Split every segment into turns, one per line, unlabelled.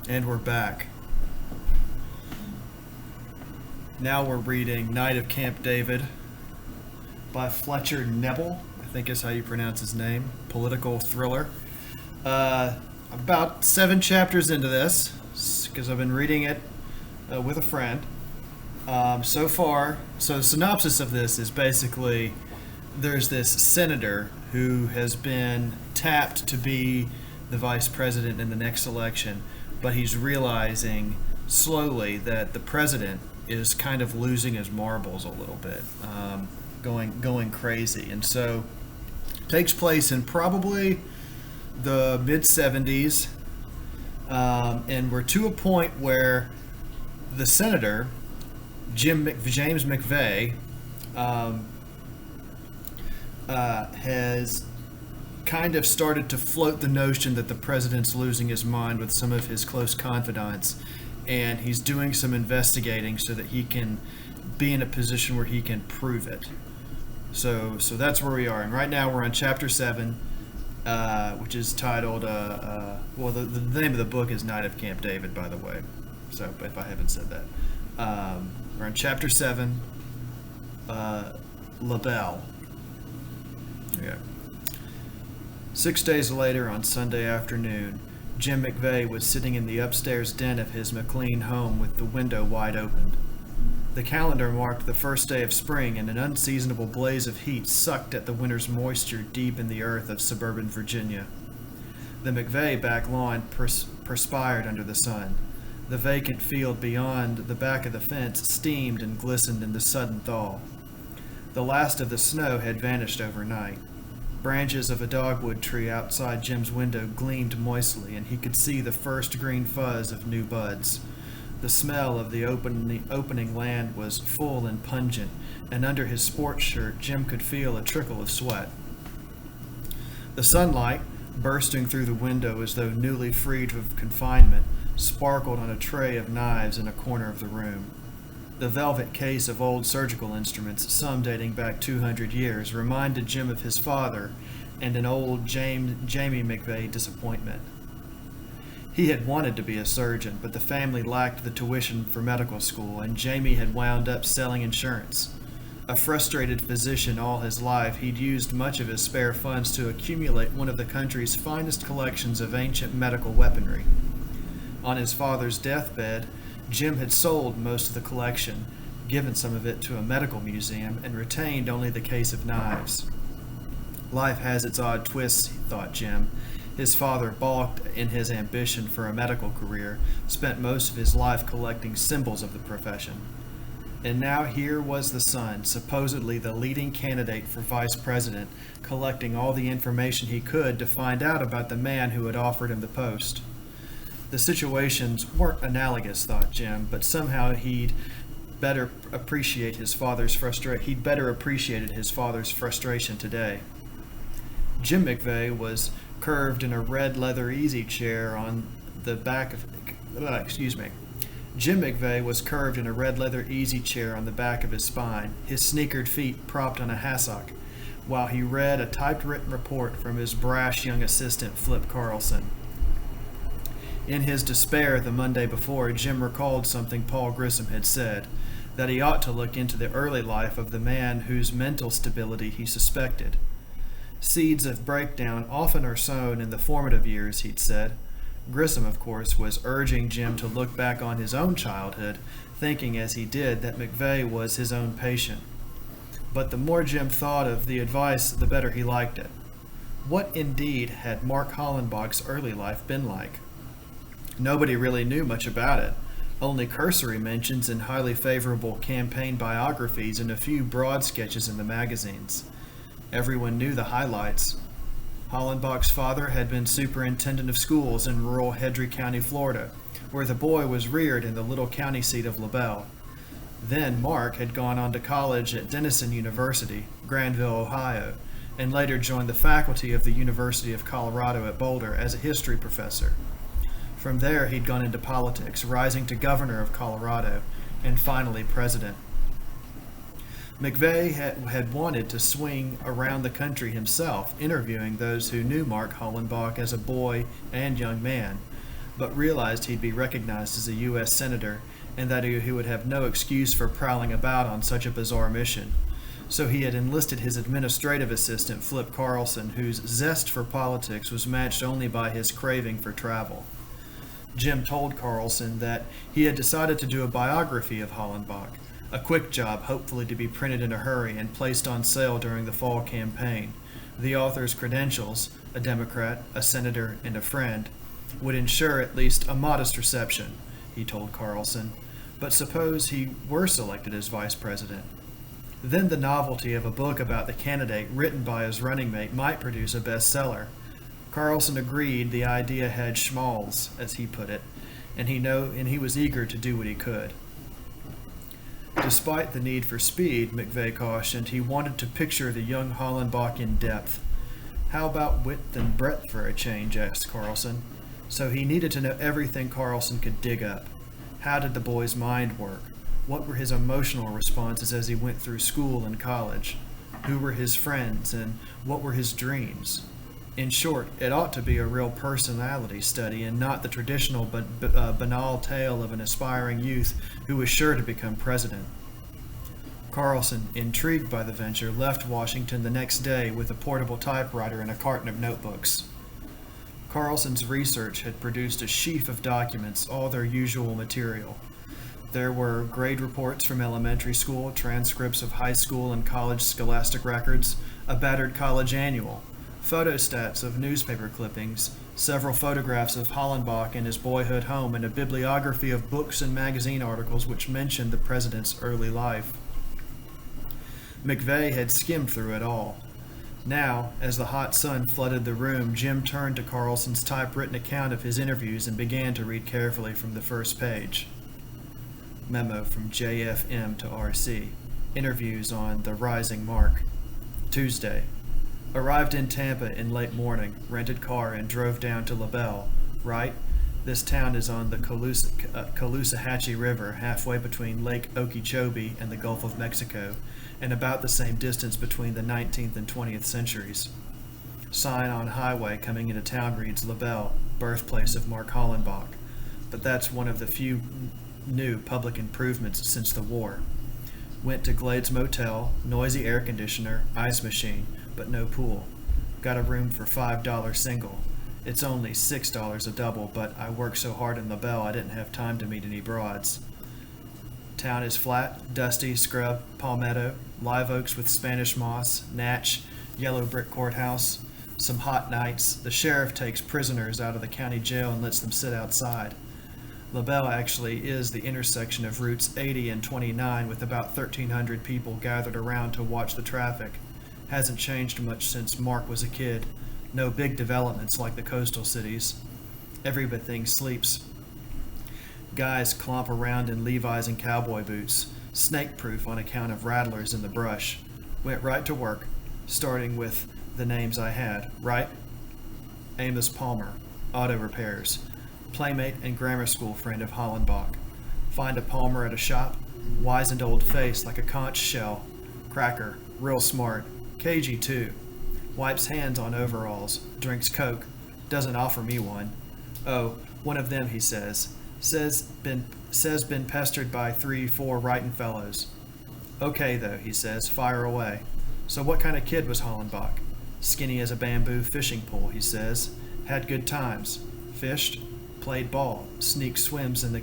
And we're back. Now we're reading Night of Camp David by Fletcher Knebel, I think is how you pronounce his name. Political thriller. About 7 chapters into this, because I've been reading it with a friend. So far, so the synopsis of this is basically there's this senator who has been tapped to be the vice president in the next election, but he's realizing slowly that the president is kind of losing his marbles a little bit, going crazy, and so it takes place in probably the mid 70s, and we're to a point where the senator James McVeigh has kind of started to float the notion that the president's losing his mind with some of his close confidants, and he's doing some investigating so that he can be in a position where he can prove it. So that's where we are, and right now we're on chapter 7, which is titled, well, the name of the book is Night of Camp David, by the way, so if I haven't said that. We're on chapter 7, Knebel. Yeah. 6 days later, on Sunday afternoon, Jim McVeigh was sitting in the upstairs den of his McLean home with the window wide open. The calendar marked the first day of spring, and an unseasonable blaze of heat sucked at the winter's moisture deep in the earth of suburban Virginia. The McVeigh back lawn perspired under the sun. The vacant field beyond the back of the fence steamed and glistened in the sudden thaw. The last of the snow had vanished overnight. Branches of a dogwood tree outside Jim's window gleamed moistly, and he could see the first green fuzz of new buds. The smell of the opening land was full and pungent, and under his sports shirt Jim could feel a trickle of sweat. The sunlight, bursting through the window as though newly freed of confinement, sparkled on a tray of knives in a corner of the room. The velvet case of old surgical instruments, some dating back 200 years, reminded Jim of his father and an old Jamie McVeigh disappointment. He had wanted to be a surgeon, but the family lacked the tuition for medical school, and Jamie had wound up selling insurance. A frustrated physician all his life, he'd used much of his spare funds to accumulate one of the country's finest collections of ancient medical weaponry. On his father's deathbed, Jim had sold most of the collection, given some of it to a medical museum, and retained only the case of knives. Life has its odd twists, thought Jim. His father, balked in his ambition for a medical career, spent most of his life collecting symbols of the profession. And now here was the son, supposedly the leading candidate for vice president, collecting all the information he could to find out about the man who had offered him the post. The situations weren't analogous, thought Jim, but somehow he'd better appreciated his father's frustration today. Jim McVeigh was curved in a red leather easy chair on the back of Jim McVeigh was curved in a red leather easy chair on the back of his spine, his sneakered feet propped on a hassock, while he read a typewritten report from his brash young assistant, Flip Carlson. In his despair the Monday before, Jim recalled something Paul Grissom had said, that he ought to look into the early life of the man whose mental stability he suspected. Seeds of breakdown often are sown in the formative years, he'd said. Grissom, of course, was urging Jim to look back on his own childhood, thinking as he did that McVeigh was his own patient. But the more Jim thought of the advice, the better he liked it. What indeed had Mark Hollenbach's early life been like? Nobody really knew much about it, only cursory mentions in highly favorable campaign biographies and a few broad sketches in the magazines. Everyone knew the highlights. Hollenbach's father had been superintendent of schools in rural Hendry County, Florida, where the boy was reared in the little county seat of Knebel. Then Mark had gone on to college at Denison University, Granville, Ohio, and later joined the faculty of the University of Colorado at Boulder as a history professor. From there, he'd gone into politics, rising to governor of Colorado, and finally president. McVeigh had wanted to swing around the country himself, interviewing those who knew Mark Hollenbach as a boy and young man, but realized he'd be recognized as a U.S. Senator and that he would have no excuse for prowling about on such a bizarre mission. So he had enlisted his administrative assistant, Flip Carlson, whose zest for politics was matched only by his craving for travel. Jim told Carlson that he had decided to do a biography of Hollenbach, a quick job hopefully to be printed in a hurry and placed on sale during the fall campaign. The author's credentials, a Democrat, a senator, and a friend, would ensure at least a modest reception, he told Carlson. But suppose he were selected as vice president? Then the novelty of a book about the candidate written by his running mate might produce a bestseller. Carlson agreed the idea had schmalls, as he put it, and he was eager to do what he could. Despite the need for speed, McVeigh cautioned, he wanted to picture the young Hollenbach in depth. How about width and breadth for a change, asked Carlson. So he needed to know everything Carlson could dig up. How did the boy's mind work? What were his emotional responses as he went through school and college? Who were his friends, and what were his dreams? In short, it ought to be a real personality study and not the traditional but banal tale of an aspiring youth who was sure to become president. Carlson, intrigued by the venture, left Washington the next day with a portable typewriter and a carton of notebooks. Carlson's research had produced a sheaf of documents, all their usual material. There were grade reports from elementary school, transcripts of high school and college scholastic records, a battered college annual, photostats of newspaper clippings, several photographs of Hollenbach in his boyhood home, and a bibliography of books and magazine articles which mentioned the president's early life. McVeigh had skimmed through it all. Now, as the hot sun flooded the room, Jim turned to Carlson's typewritten account of his interviews and began to read carefully from the first page. Memo from JFM to RC. Interviews on the Rising Mark. Tuesday. Arrived in Tampa in late morning, rented car, and drove down to Knebel. Right? This town is on the Caloosahatchee River, halfway between Lake Okeechobee and the Gulf of Mexico, and about the same distance between the 19th and 20th centuries. Sign on highway coming into town reads Knebel, birthplace of Mark Hollenbach, but that's one of the few new public improvements since the war. Went to Glades Motel, noisy air conditioner, ice machine, but no pool. Got a room for $5 single. It's only $6 a double, but I worked so hard in Knebel I didn't have time to meet any broads. Town is flat, dusty, scrub, palmetto, live oaks with Spanish moss, natch, yellow brick courthouse. Some hot nights, the sheriff takes prisoners out of the county jail and lets them sit outside. Knebel actually is the intersection of routes 80 and 29 with about 1,300 people gathered around to watch the traffic. Hasn't changed much since Mark was a kid. No big developments like the coastal cities. Everything sleeps. Guys clomp around in Levi's and cowboy boots, snake-proof on account of rattlers in the brush. Went right to work, starting with the names I had, right? Amos Palmer, auto repairs. Playmate and grammar school friend of Hollenbach. Find a Palmer at a shop, wizened old face like a conch shell. Cracker, real smart. Cagey too. Wipes hands on overalls, drinks Coke, doesn't offer me one. Oh, one of them, he says. Says been pestered by 3-4 writing fellows. Okay though, he says, fire away. So what kind of kid was Hollenbach? Skinny as a bamboo fishing pole, he says. Had good times. Fished, played ball, sneaked swims in the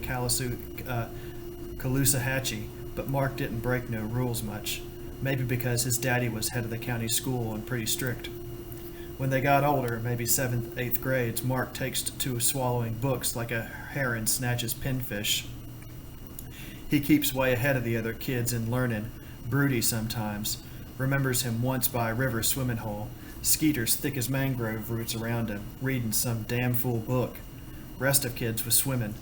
Caloosahatchee, but Mark didn't break no rules much. Maybe because his daddy was head of the county school and pretty strict. When they got older, maybe 7th, 8th grades, Mark takes to swallowing books like a heron snatches pinfish. He keeps way ahead of the other kids in learning, broody sometimes. Remembers him once by a river swimming hole, skeeters thick as mangrove roots around him, reading some damn fool book. Rest of kids was swimming.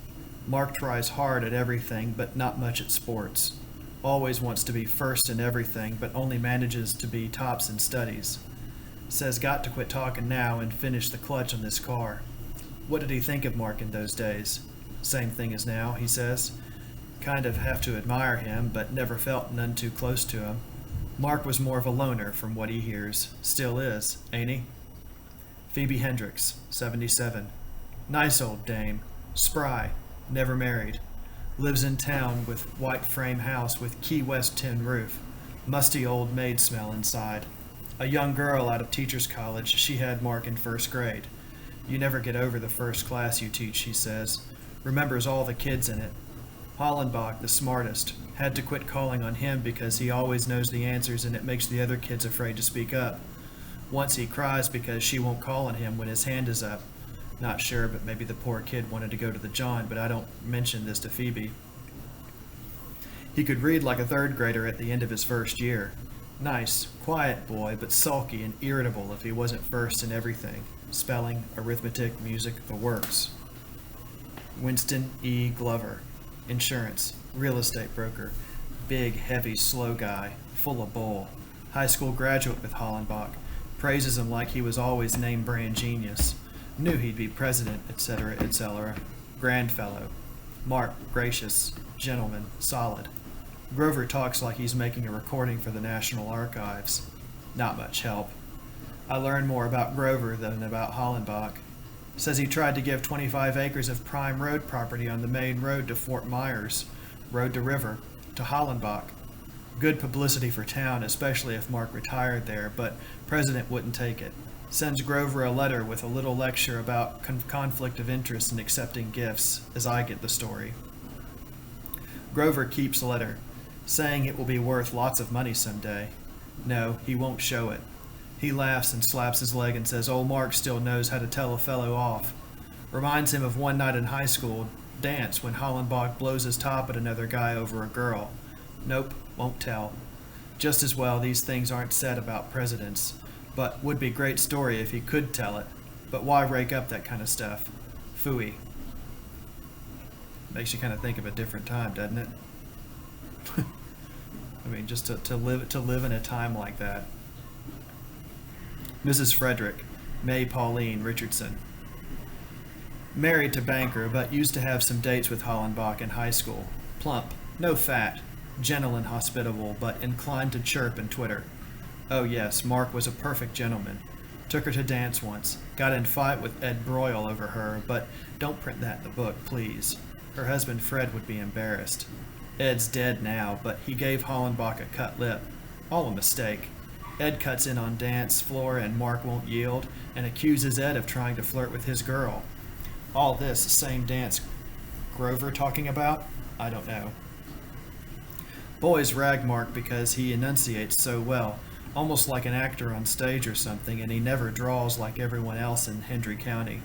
Mark tries hard at everything, but not much at sports. Always wants to be first in everything, but only manages to be tops in studies. Says got to quit talking now and finish the clutch on this car. What did he think of Mark in those days? Same thing as now, he says. Kind of have to admire him, but never felt none too close to him. Mark was more of a loner from what he hears. Still is, ain't he? Phoebe Hendricks, 77. Nice old dame. Spry, never married. Lives in town with white frame house with Key West tin roof. Musty old maid smell inside. A young girl out of teacher's college, she had Mark in first grade. You never get over the first class you teach, she says. Remembers all the kids in it. Hollenbach, the smartest, had to quit calling on him because he always knows the answers and it makes the other kids afraid to speak up. Once he cries because she won't call on him when his hand is up. Not sure, but maybe the poor kid wanted to go to the John, but I don't mention this to Phoebe. He could read like a third grader at the end of his first year. Nice, quiet boy, but sulky and irritable if he wasn't first in everything. Spelling, arithmetic, music, the works. Winston E. Glover. Insurance, real estate broker. Big, heavy, slow guy, full of bull. High school graduate with Hollenbach. Praises him like he was always name brand genius. Knew he'd be president, etc., etc. Grand fellow. Mark, gracious. Gentleman, solid. Grover talks like he's making a recording for the National Archives. Not much help. I learned more about Grover than about Hollenbach. Says he tried to give 25 acres of prime road property on the main road to Fort Myers, road to river, to Hollenbach. Good publicity for town, especially if Mark retired there, but President wouldn't take it. Sends Grover a letter with a little lecture about conflict of interest in accepting gifts, as I get the story. Grover keeps the letter, saying it will be worth lots of money someday. No, he won't show it. He laughs and slaps his leg and says old Mark still knows how to tell a fellow off. Reminds him of one night in high school dance when Hollenbach blows his top at another guy over a girl. Nope, won't tell. Just as well these things aren't said about presidents, but would be great story if he could tell it. But why rake up that kind of stuff? Phooey. Makes you kind of think of a different time, doesn't it? I mean, just to live in a time like that. Mrs. Frederick, May Pauline Richardson. Married to banker, but used to have some dates with Hollenbach in high school. Plump, no fat, gentle and hospitable, but inclined to chirp and twitter. Oh yes, Mark was a perfect gentleman. Took her to dance once. Got in fight with Ed Broyle over her, but don't print that in the book, please. Her husband Fred would be embarrassed. Ed's dead now, but he gave Hollenbach a cut lip. All a mistake. Ed cuts in on dance floor and Mark won't yield and accuses Ed of trying to flirt with his girl. All this, the same dance Grover talking about? I don't know. Boys rag Mark because he enunciates so well, almost like an actor on stage or something, and he never draws like everyone else in Hendry County.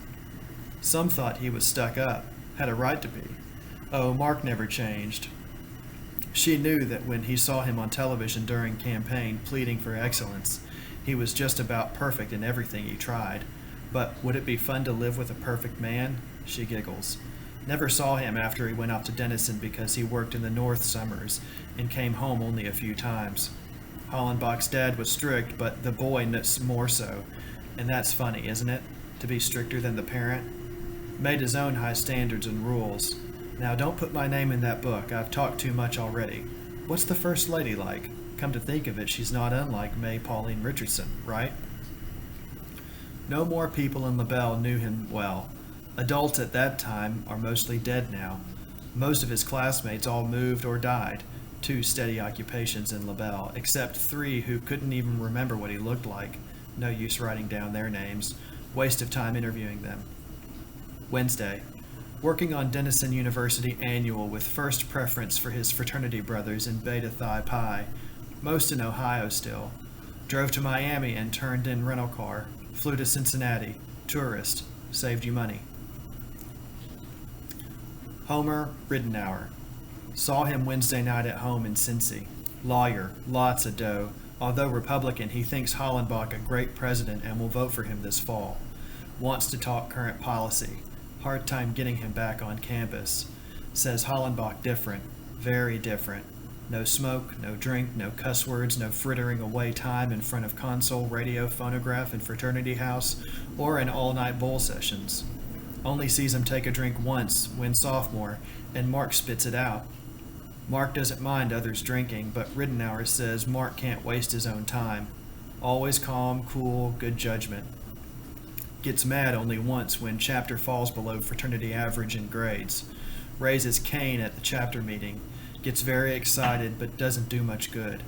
Some thought he was stuck up, had a right to be. Oh, Mark never changed. She knew that when he saw him on television during campaign pleading for excellence, he was just about perfect in everything he tried. But would it be fun to live with a perfect man? She giggles. Never saw him after he went off to Denison because he worked in the North summers and came home only a few times. Hollenbach's dad was strict, but the boy more so. And that's funny, isn't it? To be stricter than the parent? Made his own high standards and rules. Now don't put my name in that book. I've talked too much already. What's the First Lady like? Come to think of it, she's not unlike May Pauline Richardson, right? No more people in LaBelle knew him well. Adults at that time are mostly dead now. Most of his classmates all moved or died. 2 steady occupations in LaBelle, except 3 who couldn't even remember what he looked like. No use writing down their names. Waste of time interviewing them. Wednesday. Working on Denison University Annual with first preference for his fraternity brothers in Beta Phi Pi. Most in Ohio still. Drove to Miami and turned in rental car. Flew to Cincinnati. Tourist. Saved you money. Homer Ridenour. Saw him Wednesday night at home in Cincy. Lawyer. Lots of dough. Although Republican, he thinks Hollenbach a great president and will vote for him this fall. Wants to talk current policy. Hard time getting him back on campus. Says Hollenbach different. Very different. No smoke, no drink, no cuss words, no frittering away time in front of console, radio, phonograph, and fraternity house, or in all-night bowl sessions. Only sees him take a drink once, when sophomore, and Mark spits it out. Mark doesn't mind others drinking, but Ridenour says Mark can't waste his own time. Always calm, cool, good judgment. Gets mad only once when chapter falls below fraternity average in grades. Raises Cain at the chapter meeting. Gets very excited but doesn't do much good.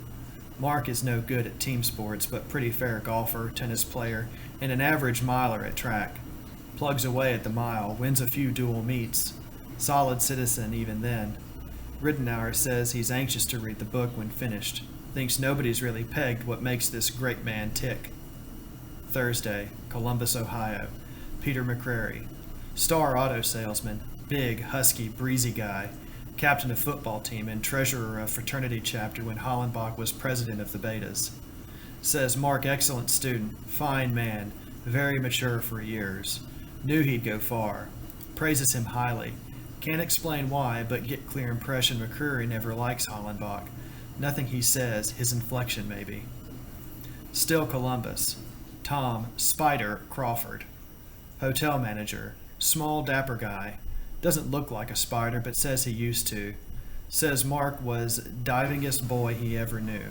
Mark is no good at team sports, but pretty fair golfer, tennis player, and an average miler at track. Plugs away at the mile, wins a few dual meets. Solid citizen even then. Ridenour says he's anxious to read the book when finished. Thinks nobody's really pegged what makes this great man tick. Thursday, Columbus, Ohio. Peter McCrary. Star auto salesman. Big, husky, breezy guy. Captain of football team and treasurer of fraternity chapter when Hollenbach was president of the Betas. Says Mark excellent student, fine man, very mature for years. Knew he'd go far. Praises him highly. Can't explain why, but get clear impression McCreary never likes Hollenbach. Nothing he says, his inflection maybe. Still Columbus. Tom Spider Crawford. Hotel manager. Small dapper guy. Doesn't look like a spider, but says he used to. Says Mark was divingest boy he ever knew.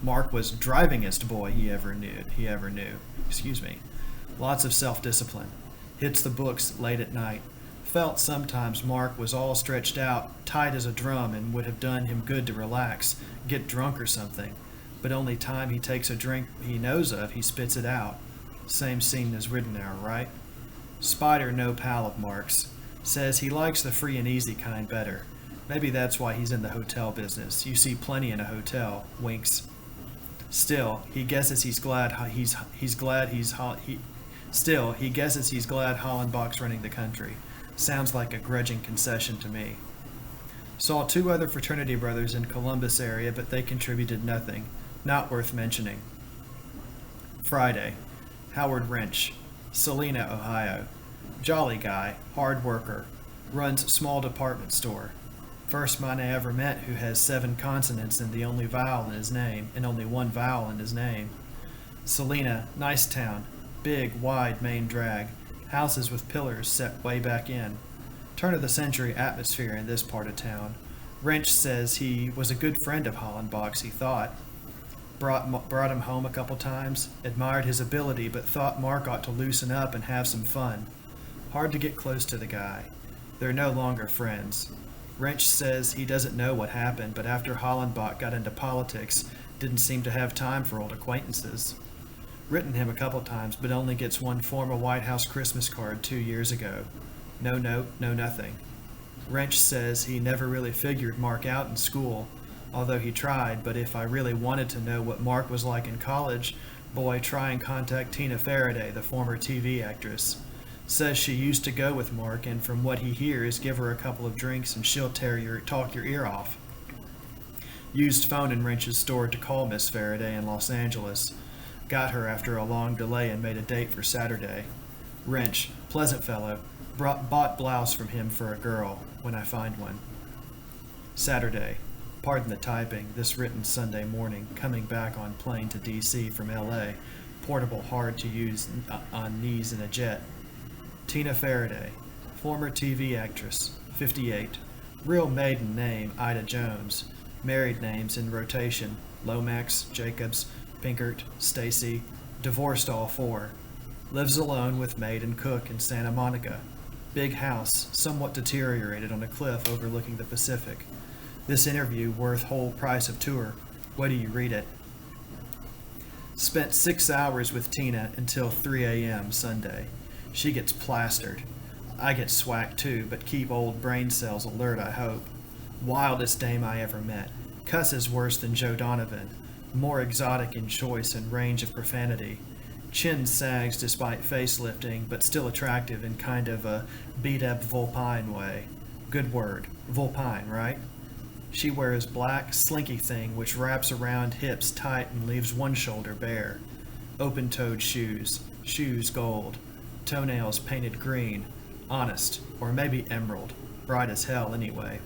Mark was drivingest boy he ever knew. Excuse me. Lots of self-discipline. Hits the books late at night. Felt sometimes Mark was all stretched out, tight as a drum, and would have done him good to relax, get drunk or something. But only time he takes a drink he knows of, he spits it out. Same scene as Ridenour, right? Spider no pal of Mark's. Says he likes the free and easy kind better. Maybe that's why he's in the hotel business. You see plenty in a hotel. Winks. Still, he guesses he's glad Hollenbach's running the country. Sounds like a grudging concession to me. Saw 2 other fraternity brothers in Columbus area, but they contributed nothing. Not worth mentioning. Friday. Howard Wrench. Salina, Ohio. Jolly guy, hard worker. Runs small department store. First man I ever met who has 7 consonants and the only vowel in his name, and only 1 vowel in his name. Salina, nice town. Big, wide main drag. Houses with pillars set way back in. Turn of the century atmosphere in this part of town. Wrench says he was a good friend of Hollenbach's, he thought. Brought him home a couple times, admired his ability, but thought Mark ought to loosen up and have some fun. Hard to get close to the guy. They're no longer friends. Wrench says he doesn't know what happened, but after Hollenbach got into politics, didn't seem to have time for old acquaintances. Written him a couple times, but only gets 1 formal White House Christmas card 2 years ago. No note, no nothing. Wrench says he never really figured Mark out in school, although he tried, but if I really wanted to know what Mark was like in college, boy, try and contact Tina Faraday, the former TV actress. Says she used to go with Mark, and from what he hears, give her a couple of drinks and she'll talk your ear off. Used phone in Wrench's store to call Miss Faraday in Los Angeles. Got her after a long delay and made a date for Saturday. Wrench, pleasant fellow, bought blouse from him for a girl, when I find one. Saturday. Pardon the typing, this written Sunday morning, coming back on plane to D.C. from L.A., portable hard to use on knees in a jet. Tina Faraday, former TV actress, 58. Real maiden name, Ida Jones. Married names in rotation, Lomax, Jacobs, Pinkert, Stacy. Divorced all 4. Lives alone with maid and cook in Santa Monica. Big house, somewhat deteriorated on a cliff overlooking the Pacific. This interview worth whole price of tour. Wait till you read it. Spent 6 hours with Tina until 3 a.m. Sunday. She gets plastered. I get swacked too, but keep old brain cells alert, I hope. Wildest dame I ever met. Cusses worse than Joe Donovan. More exotic in choice and range of profanity. Chin sags despite facelifting, but still attractive in kind of a beat-up vulpine way. Good word. Vulpine, right? She wears black, slinky thing which wraps around hips tight and leaves one shoulder bare. Open-toed shoes. Shoes gold. Toenails painted green. Honest, or maybe emerald. Bright as hell anyway.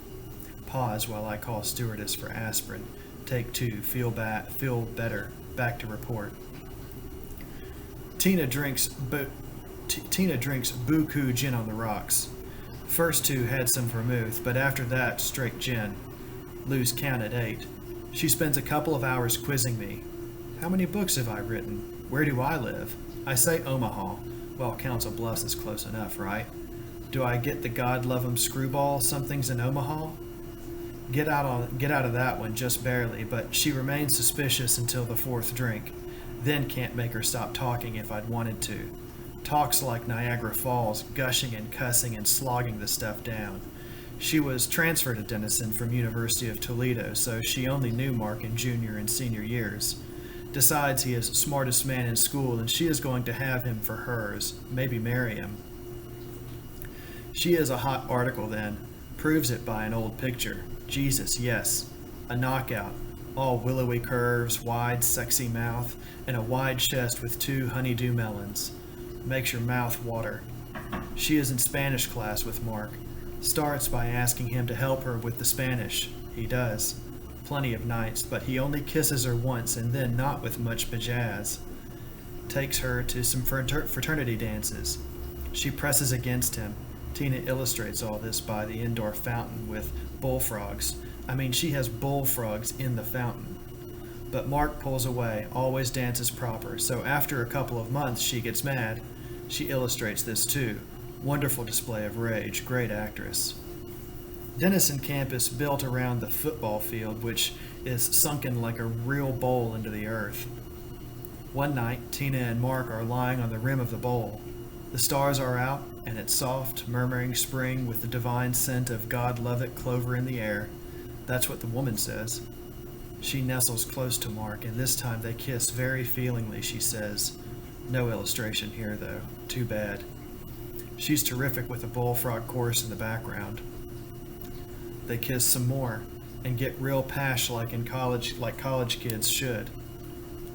Pause while I call stewardess for aspirin. Take 2. Feel better. Back to report. Tina drinks buku gin on the rocks. First 2 had some vermouth, but after that, straight gin. Lose count at 8. She spends a couple of hours quizzing me. How many books have I written? Where do I live? I say Omaha. Well, Council Bluffs is close enough, right? Do I get the God love 'em screwball something's in Omaha? Get out of that one just barely, but she remains suspicious until the fourth drink. Then can't make her stop talking if I'd wanted to. Talks like Niagara Falls, gushing and cussing and slogging the stuff down. She was transferred to Denison from University of Toledo, so she only knew Mark in junior and senior years. Decides he is smartest man in school and she is going to have him for hers, maybe marry him. She is a hot article then, proves it by an old picture. Jesus, yes. A knockout, all willowy curves, wide, sexy mouth, and a wide chest with 2 honeydew melons. Makes your mouth water. She is in Spanish class with Mark. Starts by asking him to help her with the Spanish. He does. Plenty of nights, but he only kisses her once and then not with much bajazz. Takes her to some fraternity dances. She presses against him. Tina illustrates all this by the indoor fountain with bullfrogs. I mean, she has bullfrogs in the fountain. But Mark pulls away, always dances proper, so after a couple of months she gets mad. She illustrates this too. Wonderful display of rage, great actress. Denison campus built around the football field, which is sunken like a real bowl into the earth. One night, Tina and Mark are lying on the rim of the bowl. The stars are out, and it's soft, murmuring spring with the divine scent of God love it clover in the air. That's what the woman says. She nestles close to Mark, and this time they kiss very feelingly, she says. No illustration here, though. Too bad. She's terrific with a bullfrog chorus in the background. They kiss some more, and get real pash like college kids should.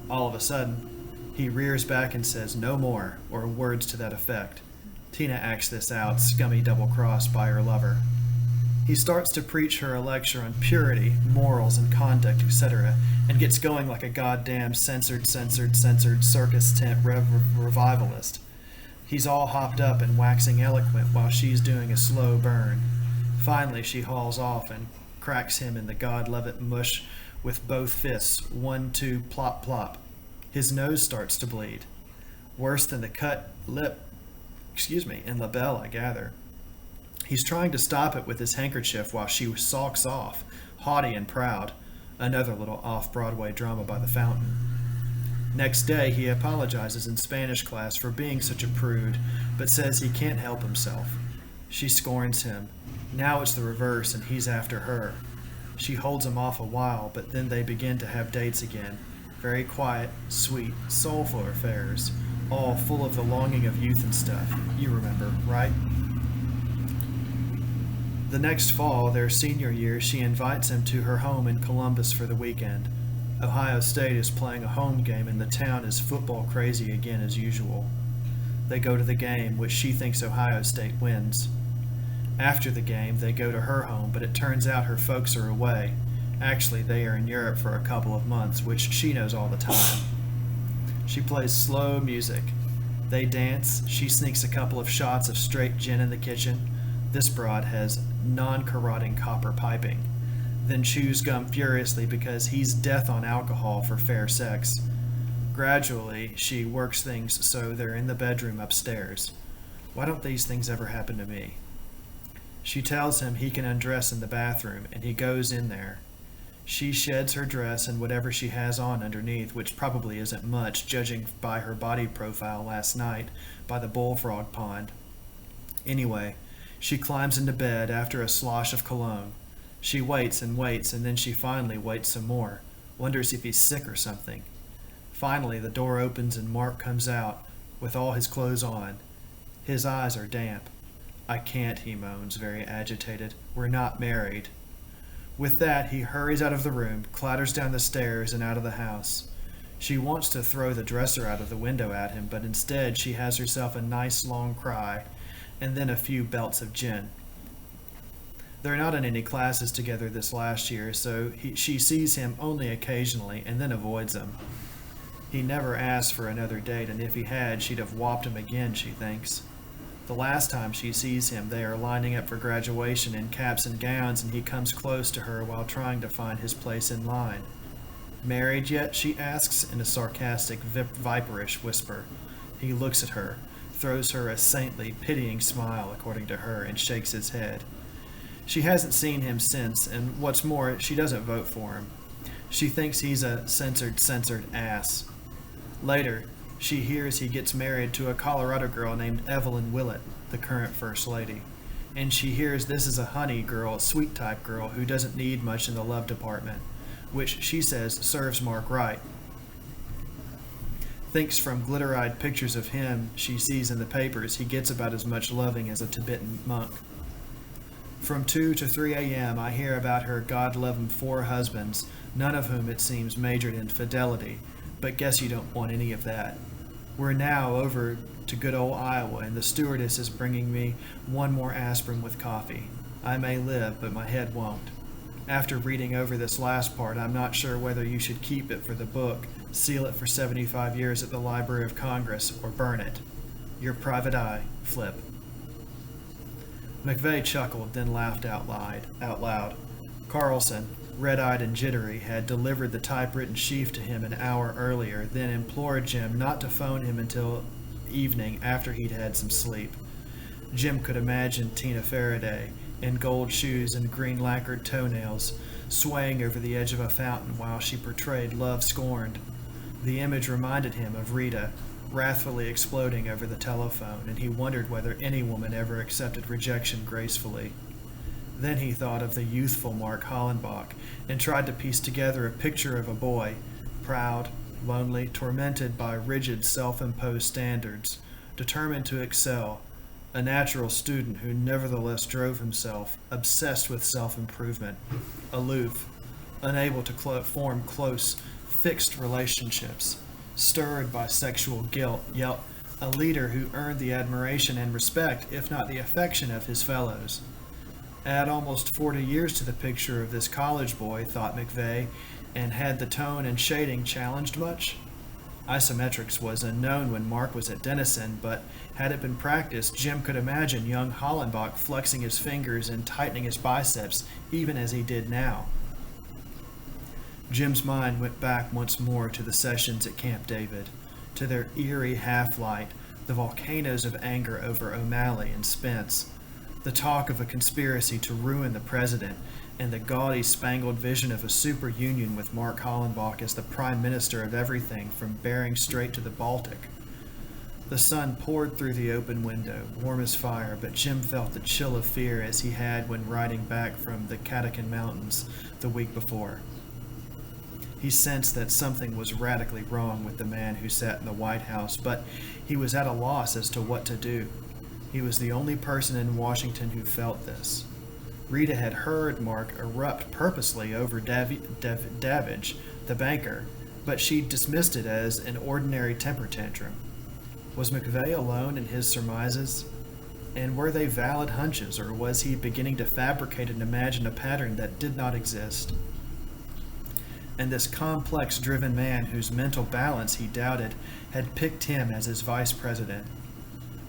All of a sudden, he rears back and says, "No more," or words to that effect. Tina acts this out, scummy double-crossed by her lover. He starts to preach her a lecture on purity, morals, and conduct, etc., and gets going like a goddamn censored circus tent revivalist. He's all hopped up and waxing eloquent while she's doing a slow burn. Finally, she hauls off and cracks him in the God-love-it mush with both fists. 1, 2, plop, plop. His nose starts to bleed. Worse than the cut lip, and labelle, I gather. He's trying to stop it with his handkerchief while she sulks off, haughty and proud. Another little off-Broadway drama by the fountain. Next day, he apologizes in Spanish class for being such a prude, but says he can't help himself. She scorns him. Now it's the reverse, and he's after her. She holds him off a while, but then they begin to have dates again. Very quiet, sweet, soulful affairs, all full of the longing of youth and stuff. You remember, right? The next fall, their senior year, she invites him to her home in Columbus for the weekend. Ohio State is playing a home game and the town is football crazy again as usual. They go to the game, which she thinks Ohio State wins. After the game, they go to her home, but it turns out her folks are away. Actually, they are in Europe for a couple of months, which she knows all the time. She plays slow music. They dance. She sneaks a couple of shots of straight gin in the kitchen. This broad has non-corroding copper piping. Then chews gum furiously because he's death on alcohol for fair sex. Gradually, she works things so they're in the bedroom upstairs. Why don't these things ever happen to me? She tells him he can undress in the bathroom, and he goes in there. She sheds her dress and whatever she has on underneath, which probably isn't much, judging by her body profile last night by the bullfrog pond. Anyway, she climbs into bed after a slosh of cologne. She waits, and then she finally waits some more, wonders if he's sick or something. Finally, the door opens and Mark comes out, with all his clothes on. His eyes are damp. "I can't," he moans, very agitated. "We're not married." With that, he hurries out of the room, clatters down the stairs, and out of the house. She wants to throw the dresser out of the window at him, but instead she has herself a nice long cry, and then a few belts of gin. They're not in any classes together this last year, so she sees him only occasionally and then avoids him. He never asked for another date, and if he had, she'd have whopped him again, she thinks. The last time she sees him, they are lining up for graduation in caps and gowns, and he comes close to her while trying to find his place in line. "Married yet?" she asks in a sarcastic, viperish whisper. He looks at her, throws her a saintly, pitying smile, according to her, and shakes his head. She hasn't seen him since, and what's more, she doesn't vote for him. She thinks he's a censored ass. Later, she hears he gets married to a Colorado girl named Evelyn Willett, the current First Lady. And she hears this is a honey girl, sweet type girl who doesn't need much in the love department, which she says serves Mark right. Thinks from glitter-eyed pictures of him she sees in the papers he gets about as much loving as a Tibetan monk. From 2 to 3 a.m. I hear about her God-loving 4 husbands, none of whom it seems majored in fidelity, but guess you don't want any of that. We're now over to good old Iowa, and the stewardess is bringing me one more aspirin with coffee. I may live, but my head won't. After reading over this last part, I'm not sure whether you should keep it for the book, seal it for 75 years at the Library of Congress, or burn it. Your private eye, Flip. McVeigh chuckled, then laughed out loud. Carlson, red-eyed and jittery, had delivered the typewritten sheaf to him an hour earlier, then implored Jim not to phone him until evening after he'd had some sleep. Jim could imagine Tina Faraday, in gold shoes and green lacquered toenails, swaying over the edge of a fountain while she portrayed love scorned. The image reminded him of Rita, wrathfully exploding over the telephone, and he wondered whether any woman ever accepted rejection gracefully. Then he thought of the youthful Mark Hollenbach and tried to piece together a picture of a boy, proud, lonely, tormented by rigid self-imposed standards, determined to excel, a natural student who nevertheless drove himself, obsessed with self-improvement, aloof, unable to form close, fixed relationships, stirred by sexual guilt, yet a leader who earned the admiration and respect, if not the affection, of his fellows. Add almost 40 years to the picture of this college boy, thought McVeigh, and had the tone and shading challenged much? Isometrics was unknown when Mark was at Denison, but had it been practiced, Jim could imagine young Hollenbach flexing his fingers and tightening his biceps, even as he did now. Jim's mind went back once more to the sessions at Camp David, to their eerie half-light, the volcanoes of anger over O'Malley and Spence, the talk of a conspiracy to ruin the president, and the gaudy spangled vision of a super union with Mark Hollenbach as the prime minister of everything from Bering Strait to the Baltic. The sun poured through the open window, warm as fire, but Jim felt the chill of fear as he had when riding back from the Catoctin Mountains the week before. He sensed that something was radically wrong with the man who sat in the White House, but he was at a loss as to what to do. He was the only person in Washington who felt this. Rita had heard Mark erupt purposely over Davidge, the banker, but she dismissed it as an ordinary temper tantrum. Was McVeigh alone in his surmises? And were they valid hunches, or was he beginning to fabricate and imagine a pattern that did not exist? And this complex, driven man whose mental balance he doubted had picked him as his vice president.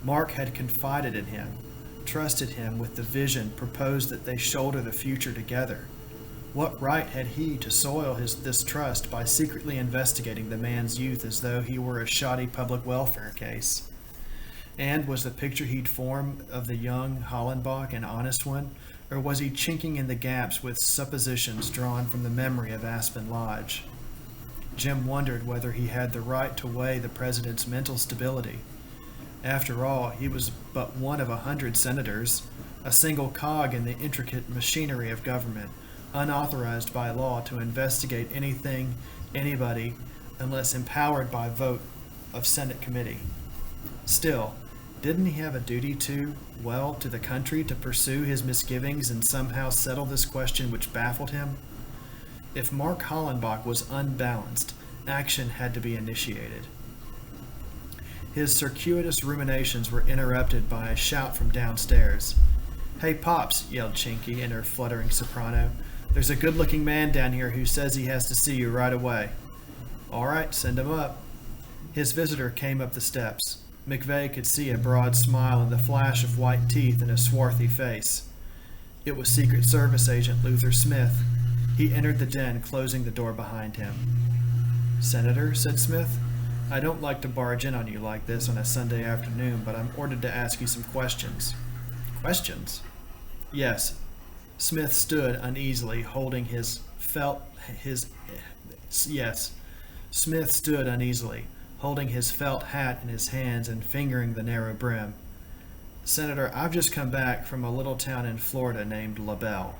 Mark had confided in him, trusted him with the vision, proposed that they shoulder the future together. What right had he to soil this trust by secretly investigating the man's youth as though he were a shoddy public welfare case? And was the picture he'd formed of the young Hollenbach an honest one, or was he chinking in the gaps with suppositions drawn from the memory of Aspen Lodge? Jim wondered whether he had the right to weigh the president's mental stability. After all, he was but one of 100 senators, a single cog in the intricate machinery of government, unauthorized by law to investigate anything, anybody, unless empowered by vote of Senate committee. Still, didn't he have a duty to the country to pursue his misgivings and somehow settle this question which baffled him? If Mark Hollenbach was unbalanced, action had to be initiated. His circuitous ruminations were interrupted by a shout from downstairs. "Hey, Pops," yelled Chinky in her fluttering soprano. "There's a good-looking man down here who says he has to see you right away." "All right, send him up." His visitor came up the steps. McVeigh could see a broad smile and the flash of white teeth in a swarthy face. It was Secret Service agent Luther Smith. He entered the den, closing the door behind him. "Senator," said Smith, I don't like to barge in on you like this on a Sunday afternoon, but I'm ordered to ask you some questions. Questions? Yes. Smith stood uneasily, holding yes. Smith stood uneasily, holding his felt hat in his hands and fingering the narrow brim. Senator, I've just come back from a little town in Florida named LaBelle.